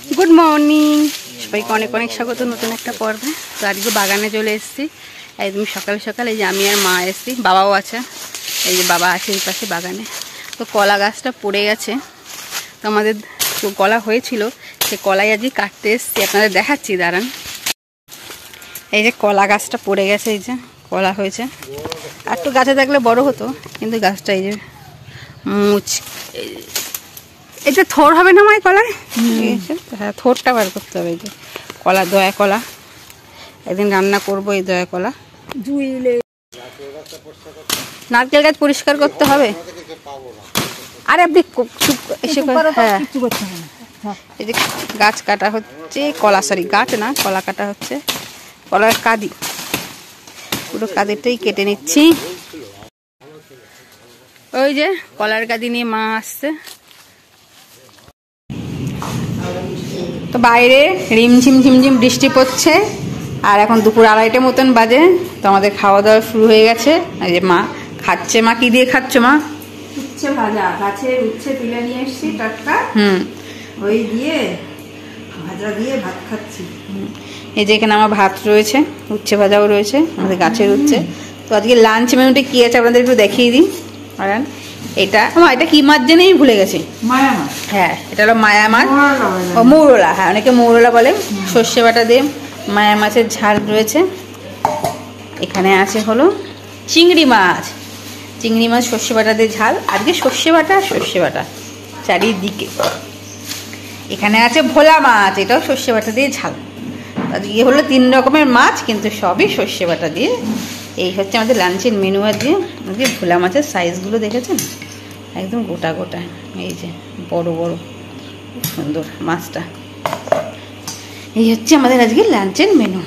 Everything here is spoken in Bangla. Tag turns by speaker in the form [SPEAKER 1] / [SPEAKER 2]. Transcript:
[SPEAKER 1] গুড মর্নিং সবাইকে অনেক অনেক স্বাগত নতুন একটা পর্বে। তো আজকে বাগানে চলে এসেছি একদম সকাল সকাল। এই যে আমি আর মা এসেছি, বাবাও আছে, এই যে বাবা আছে এই পাশে বাগানে। তো কলা গাছটা পড়ে গেছে, তো আমাদের কলা হয়েছিল, সে কলাই আজকে কাটতে এসেছি, আপনাদের দেখাচ্ছি দাঁড়ান। এই যে কলা গাছটা পড়ে গেছে, এই যে কলা হয়েছে, আর একটু গাছে থাকলে বড় হতো, কিন্তু গাছটা এই যে মুচ, এটা থোড় হবে না মায় কলায়, হ্যাঁ থোড়টা বার করতে হবে। এই যে কলা, দয়া কলা, একদিন রান্না করবো এই দয়া কলা। নারকেল গাছ পরিষ্কার করতে হবে, আরে আপনি হ্যাঁ এই যে গাছ কাটা হচ্ছে, কলা সরি গাছ না কলা কাটা হচ্ছে, কলার কাঁদি, পুরো কাঁদিটাই কেটে নিচ্ছি। ওই যে কলার কাঁদি নিয়ে মা আসছে। তো বাইরে রিমঝিম ঝিমঝিম বৃষ্টি পড়ছে, আর এখন দুপুর 2:30 মতন বাজে। তো আমাদের খাওয়া দাওয়া শুরু হয়ে গেছে। এই যে মা খাচ্ছে। মা কি দিয়ে খাচ্ছ মা?
[SPEAKER 2] উচ্ছে ভাজা, গাছের উচ্ছে তুলে নিয়ে এসেছি টাটকা, ওই দিয়ে ভাজা দিয়ে ভাত খাচ্ছি।
[SPEAKER 1] এই যে এখানে আমার ভাত রয়েছে, উচ্ছে ভাজাও রয়েছে, আমাদের গাছের উচ্ছে। তো আজকে লাঞ্চ মেনুটা কি আছে আপনাদের একটু দেখিয়ে দিই। এটা এটা কি মাছ জেনেই ভুলে গেছি,
[SPEAKER 2] মায়া মাছ।
[SPEAKER 1] হ্যাঁ এটা হলো মায়া মাছ, ও মৌরলা, হ্যাঁ অনেকে মৌরলা বলে। সর্ষে বাটা দিয়ে মায়া মাছের ঝাল রয়েছে। এখানে আছে হলো চিংড়ি মাছ, চিংড়ি মাছ সর্ষে বাটা দিয়ে ঝাল। আজকে সর্ষে বাটা চারিদিকে। এখানে আছে ভোলা মাছ, এটাও সর্ষে বাটা দিয়ে ঝাল। আজকে হলো 3 রকমের মাছ, কিন্তু সবই সর্ষে বাটা দিয়ে। এই হচ্ছে আমাদের লাঞ্চের মেনু। আজকে ভোলা মাছের সাইজগুলো দেখেছেন, একদম গোটা গোটা, এই যে বড় বড়, খুব সুন্দর মাছটা। এই হচ্ছে আমাদের আজকে লাঞ্চের মেনু।